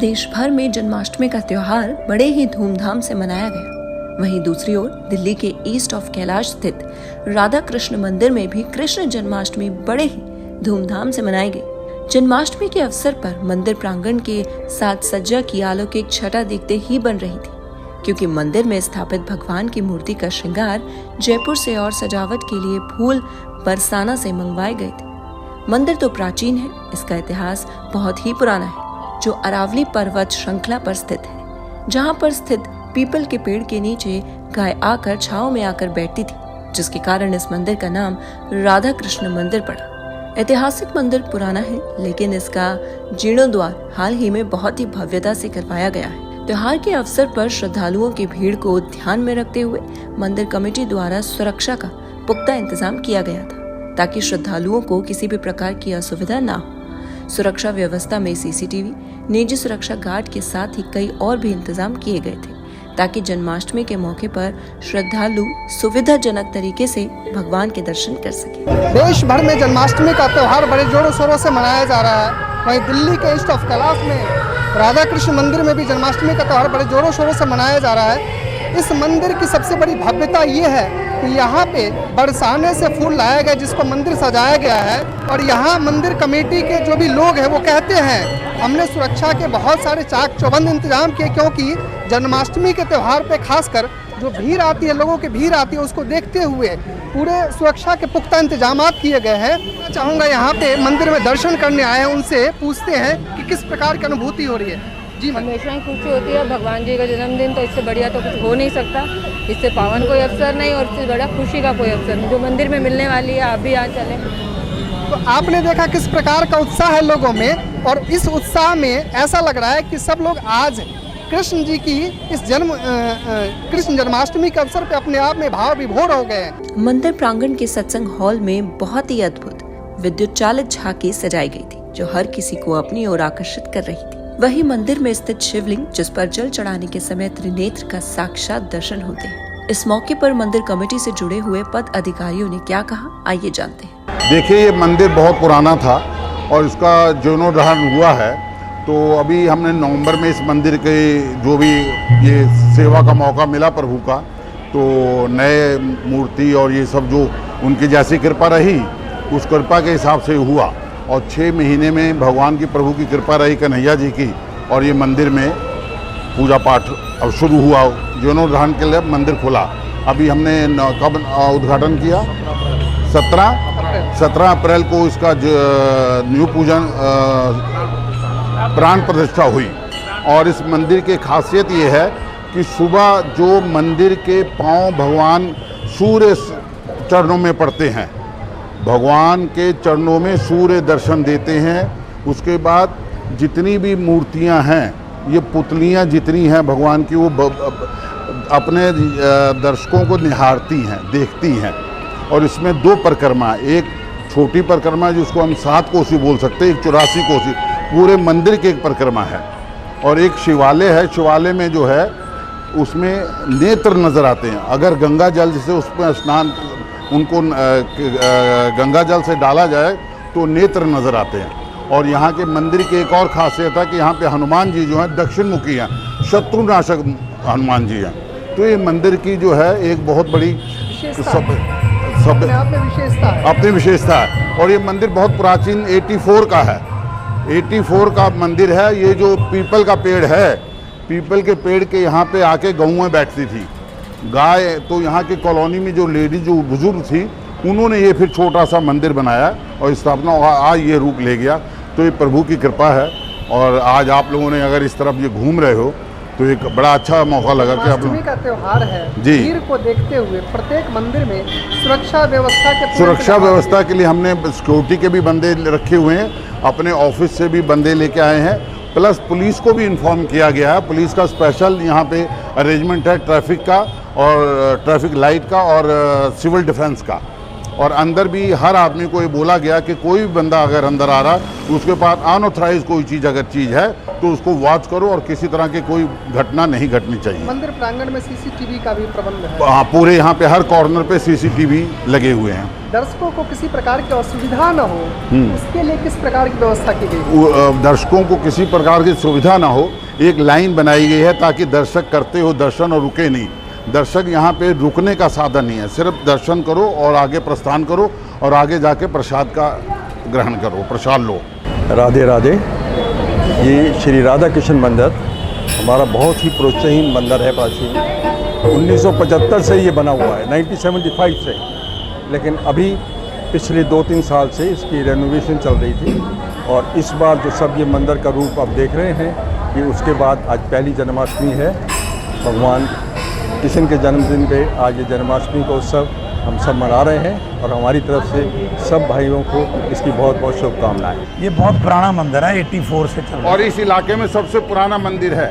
देश भर में जन्माष्टमी का त्योहार बड़े ही धूमधाम से मनाया गया। वहीं दूसरी ओर दिल्ली के ईस्ट ऑफ कैलाश स्थित राधा कृष्ण मंदिर में भी कृष्ण जन्माष्टमी बड़े ही धूमधाम से मनाई गई। जन्माष्टमी के अवसर पर मंदिर प्रांगण के साथ सज्जा की अलौकिक छटा देखते ही बन रही थी, क्योंकि मंदिर में स्थापित भगवान की मूर्ति का श्रृंगार जयपुर से और सजावट के लिए फूल बरसाना से मंगवाए गए थे। मंदिर तो प्राचीन है, इसका इतिहास बहुत ही पुराना है, जो अरावली पर्वत श्रृंखला पर स्थित है, जहां पर स्थित पीपल के पेड़ के नीचे गाय आकर छांव में आकर बैठती थी, जिसके कारण इस मंदिर का नाम राधा कृष्ण मंदिर पड़ा। ऐतिहासिक मंदिर पुराना है, लेकिन इसका जीर्णोद्धार हाल ही में बहुत ही भव्यता से करवाया गया है। त्योहार के अवसर पर श्रद्धालुओं की भीड़ को ध्यान में रखते हुए मंदिर कमेटी द्वारा सुरक्षा का पुख्ता इंतजाम किया गया था, ताकि श्रद्धालुओं को किसी भी प्रकार की असुविधा ना हो। सुरक्षा व्यवस्था में सीसीटीवी, निजी सुरक्षा गार्ड के साथ ही कई और भी इंतजाम किए गए थे, ताकि जन्माष्टमी के मौके पर श्रद्धालु सुविधाजनक तरीके से भगवान के दर्शन कर सके। देश भर में जन्माष्टमी का त्योहार बड़े जोरों शोरों से मनाया जा रहा है। वहीं दिल्ली के ईस्ट ऑफ कैलाश में राधा कृष्ण मंदिर में भी जन्माष्टमी का त्योहार बड़े जोरों शोरों से मनाया जा रहा है। इस मंदिर की सबसे बड़ी भव्यता ये है कि यहाँ पे बरसाने से फूल लाया गया, जिसको मंदिर सजाया गया है। और यहाँ मंदिर कमेटी के जो भी लोग हैं वो कहते हैं हमने सुरक्षा के बहुत सारे चाक चौबंद इंतजाम किए, क्योंकि जन्माष्टमी के त्यौहार पे खासकर जो भीड़ आती है, लोगों की भीड़ आती है, उसको देखते हुए पूरे सुरक्षा के पुख्ता इंतजाम किए गए हैं। मैं चाहूँगा यहाँ पे मंदिर में दर्शन करने आए हैं, उनसे पूछते हैं कि किस प्रकार की अनुभूति हो रही है। जी, हमेशा ही खुशी होती है। भगवान जी का जन्मदिन, तो इससे बढ़िया तो कुछ हो नहीं सकता। इससे पावन कोई अवसर नहीं और इससे बड़ा खुशी का कोई अवसर नहीं जो मंदिर में मिलने वाली है। आप भी यहाँ चलें। तो आपने देखा किस प्रकार का उत्साह है लोगों में, और इस उत्साह में ऐसा लग रहा है कि सब लोग आज कृष्ण जी की इस कृष्ण जन्माष्टमी के अवसर पे अपने आप में भाव विभोर हो गए हैं। मंदिर प्रांगण के सत्संग हॉल में बहुत ही अद्भुत विद्युत चालित झांकी सजाई गई थी, जो हर किसी को अपनी ओर आकर्षित कर रही थी। वहीं मंदिर में स्थित शिवलिंग, जिस पर जल चढ़ाने के समय त्रिनेत्र का साक्षात दर्शन होते हैं। इस मौके पर मंदिर कमेटी से जुड़े हुए पद अधिकारियों ने क्या कहा, आइए जानते हैं। देखिए, ये मंदिर बहुत पुराना था और इसका जीर्णोद्धार हुआ है। तो अभी हमने नवंबर में इस मंदिर के जो भी ये सेवा का मौका मिला प्रभु का, तो नए मूर्ति और ये सब जो उनकी जैसी कृपा रही, उस कृपा के हिसाब से हुआ। और 6 महीने में भगवान की प्रभु की कृपा रही कन्हैया जी की, और ये मंदिर में पूजा पाठ अब शुरू हुआ। जीर्णोद्धार के लिए मंदिर खुला। अभी हमने कब उद्घाटन किया? 17 अप्रैल को इसका न्यू पूजन प्राण प्रतिष्ठा हुई। और इस मंदिर की खासियत ये है कि सुबह जो मंदिर के पांव भगवान सूर्य चरणों में पड़ते हैं, भगवान के चरणों में सूर्य दर्शन देते हैं। उसके बाद जितनी भी मूर्तियां हैं, ये पुतलियां जितनी हैं भगवान की, वो अपने दर्शकों को निहारती हैं, देखती हैं। और इसमें 2 परिक्रमा, एक छोटी परिक्रमा जिसको हम 7 कोसी बोल सकते हैं, एक 84 कोसी, पूरे मंदिर की एक परिक्रमा है। और एक शिवालय है, शिवालय में जो है उसमें नेत्र नज़र आते हैं। अगर गंगा जल से उसमें स्नान, उनको गंगा जल से डाला जाए तो नेत्र नज़र आते हैं। और यहाँ के मंदिर की एक और खासियत है कि यहाँ पे हनुमान जी जो हैं दक्षिण मुखी हैं, शत्रुनाशक हनुमान जी हैं। तो ये मंदिर की जो है एक बहुत बड़ी अपनी विशेषता है। और ये मंदिर बहुत प्राचीन 84 का है, 84 का मंदिर है। ये जो पीपल का पेड़ है, पीपल के पेड़ के यहाँ पे आके गऊँ बैठती थी गाय। तो यहाँ की कॉलोनी में जो लेडी जो बुजुर्ग थी, उन्होंने ये फिर छोटा सा मंदिर बनाया और स्थापना आज ये रूप ले गया। तो ये प्रभु की कृपा है। और आज आप लोगों ने अगर इस तरफ ये घूम रहे हो तो एक बड़ा अच्छा मौका लगा कि आप का त्योहार है जी, भीड़ को देखते हुए प्रत्येक मंदिर में सुरक्षा व्यवस्था के लिए हमने सिक्योरिटी के भी बंदे रखे हुए हैं, अपने ऑफिस से भी बंदे लेके आए हैं, प्लस पुलिस को भी इन्फॉर्म किया गया है। पुलिस का स्पेशल यहाँ पे अरेंजमेंट है, ट्रैफिक का और ट्रैफिक लाइट का और सिविल डिफेंस का। और अंदर भी हर आदमी को ये बोला गया कि कोई भी बंदा अगर अंदर आ रहा है उसके पास अनऑथराइज कोई चीज़ अगर चीज़ है तो उसको वॉच करो और किसी तरह की कोई घटना नहीं घटनी चाहिए। मंदिर प्रांगण में सीसीटीवी का भी प्रबंध है। हाँ, पूरे यहाँ पे हर कॉर्नर पे सीसीटीवी लगे हुए हैं। दर्शकों को किसी प्रकार की असुविधा न हो इसके लिए किस प्रकार की व्यवस्था की गई? दर्शकों को किसी प्रकार की सुविधा ना हो, एक लाइन बनाई गई है ताकि दर्शक करते हो दर्शन और रुके नहीं। दर्शक यहाँ पे रुकने का साधन नहीं है, सिर्फ दर्शन करो और आगे प्रस्थान करो और आगे जाके प्रसाद का ग्रहण करो, प्रसाद लो। राधे राधे। ये श्री राधा कृष्ण मंदिर हमारा बहुत ही प्रोत्साहन मंदिर है, प्राचीन 1975 से ये बना हुआ है, 1975 से। लेकिन अभी पिछले 2-3 साल से इसकी रेनोवेशन चल रही थी और इस बार जो सब ये मंदिर का रूप आप देख रहे हैं कि उसके बाद आज पहली जन्माष्टमी है। भगवान कृष्ण के जन्मदिन पे आज ये जन्माष्टमी का उत्सव हम सब मना रहे हैं और हमारी तरफ से सब भाइयों को इसकी बहुत बहुत शुभकामनाएं। ये बहुत पुराना मंदिर है, 84 से चल रहा है और इस इलाके में सबसे पुराना मंदिर है।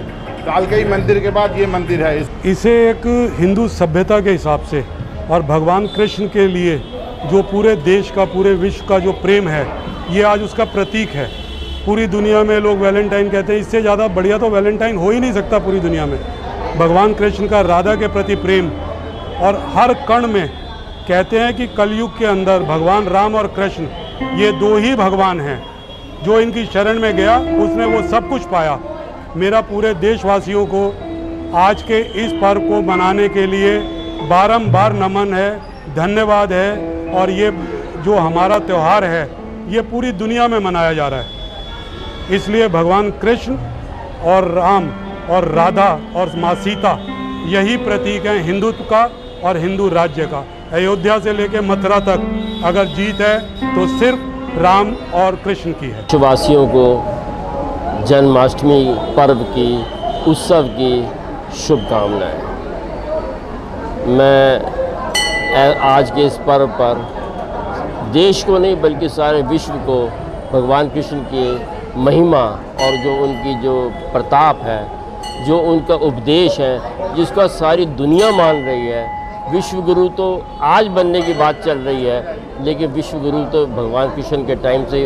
कालकई मंदिर के बाद ये मंदिर है। इसे एक हिंदू सभ्यता के हिसाब से और भगवान कृष्ण के लिए जो पूरे देश का, पूरे विश्व का जो प्रेम है, ये आज उसका प्रतीक है। पूरी दुनिया में लोग वैलेंटाइन कहते हैं, इससे ज़्यादा बढ़िया तो वैलेंटाइन हो ही नहीं सकता पूरी दुनिया में। भगवान कृष्ण का राधा के प्रति प्रेम और हर कण में कहते हैं कि कलयुग के अंदर भगवान राम और कृष्ण ये दो ही भगवान हैं। जो इनकी शरण में गया उसने वो सब कुछ पाया। मेरा पूरे देशवासियों को आज के इस पर्व को मनाने के लिए बारंबार नमन है, धन्यवाद है। और ये जो हमारा त्यौहार है ये पूरी दुनिया में मनाया जा रहा है। इसलिए भगवान कृष्ण और राम और राधा और माँ सीता यही प्रतीक हैं हिंदुत्व का और हिंदू राज्य का। अयोध्या से लेकर मथुरा तक अगर जीत है तो सिर्फ राम और कृष्ण की है। देशवासियों को जन्माष्टमी पर्व की, उत्सव की शुभकामनाएं। मैं आज के इस पर्व पर देश को नहीं बल्कि सारे विश्व को भगवान कृष्ण की महिमा और जो उनकी जो प्रताप है, जो उनका उपदेश है, जिसका सारी दुनिया मान रही है। विश्व गुरु तो आज बनने की बात चल रही है, लेकिन विश्व गुरु तो भगवान कृष्ण के टाइम से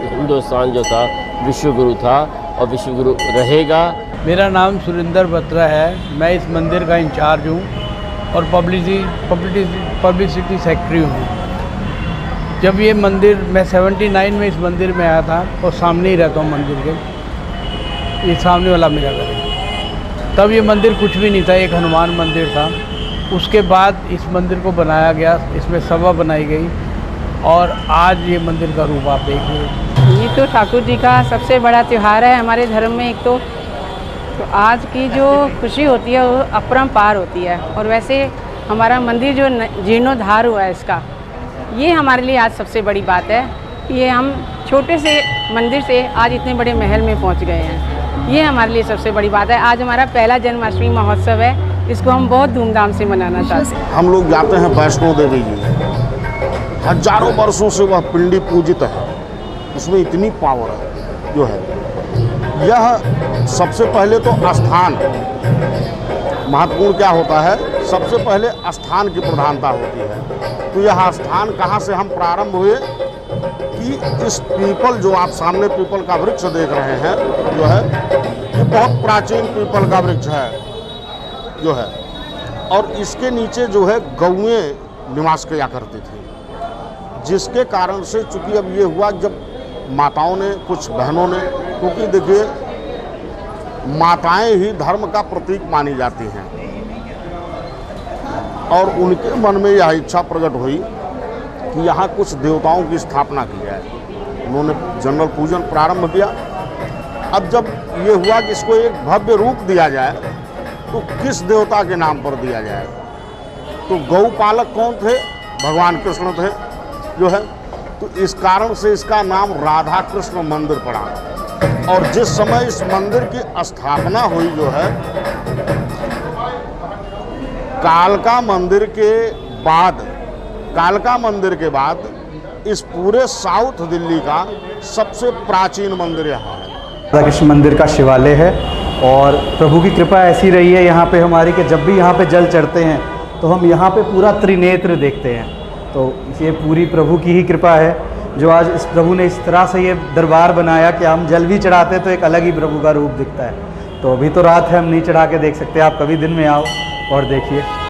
हिंदुस्तान जो था विश्व गुरु था और विश्व गुरु रहेगा। मेरा नाम सुरेंद्र बत्रा है। मैं इस मंदिर का इंचार्ज हूँ और पब्लिसिटी सेक्रेटरी हूँ। जब ये मंदिर, मैं 79 में इस मंदिर में आया था और सामने ही रहता हूँ मंदिर के, ये सामने वाला मेरा घर है। तब ये मंदिर कुछ भी नहीं था, एक हनुमान मंदिर था। उसके बाद इस मंदिर को बनाया गया, इसमें सभा बनाई गई और आज ये मंदिर का रूप आप देख रहे हो। ये तो ठाकुर जी का सबसे बड़ा त्यौहार है हमारे धर्म में। एक तो आज की जो खुशी होती है वो अपरंपार होती है। और वैसे हमारा मंदिर जो जीर्णोद्धार हुआ है इसका, ये हमारे लिए आज सबसे बड़ी बात है। ये हम छोटे से मंदिर से आज इतने बड़े महल में पहुंच गए हैं, ये हमारे लिए सबसे बड़ी बात है। आज हमारा पहला जन्माष्टमी महोत्सव है, इसको हम बहुत धूमधाम से मनाना चाहते हैं। हम लोग जाते हैं वैष्णो देवी जी, हजारों वर्षों से वह पिंडी पूजित है, उसमें इतनी पावर है जो है। यह सबसे पहले तो स्थान महत्वपूर्ण क्या होता है, सबसे पहले स्थान की प्रधानता होती है। तो यह स्थान कहाँ से हम प्रारंभ हुए कि इस पीपल, जो आप सामने पीपल का वृक्ष देख रहे हैं जो है, ये बहुत प्राचीन पीपल का वृक्ष है जो है। और इसके नीचे जो है गौएं निवास किया करती थी, जिसके कारण से चूंकि अब ये हुआ जब माताओं ने, कुछ बहनों ने, क्योंकि देखिए माताएं ही धर्म का प्रतीक मानी जाती हैं, और उनके मन में यह इच्छा प्रकट हुई कि यहाँ कुछ देवताओं की स्थापना की जाए। उन्होंने जनरल पूजन प्रारंभ किया। अब जब ये हुआ कि इसको एक भव्य रूप दिया जाए तो किस देवता के नाम पर दिया जाए, तो गौपालक कौन थे, भगवान कृष्ण थे जो है। तो इस कारण से इसका नाम राधा कृष्ण मंदिर पड़ा। और जिस समय इस मंदिर की स्थापना हुई जो है, कालका मंदिर के बाद इस पूरे साउथ दिल्ली का सबसे प्राचीन मंदिर यहाँ है। राधा कृष्ण मंदिर का शिवालय है और प्रभु की कृपा ऐसी रही है यहाँ पे हमारी कि जब भी यहाँ पे जल चढ़ते हैं तो हम यहाँ पे पूरा त्रिनेत्र देखते हैं। तो ये पूरी प्रभु की ही कृपा है जो आज इस प्रभु ने इस तरह से ये दरबार बनाया कि हम जल भी चढ़ाते तो एक अलग ही प्रभु का रूप दिखता है। तो अभी तो रात है, हम नहीं चढ़ा के देख सकते, आप कभी दिन में आओ और देखिए।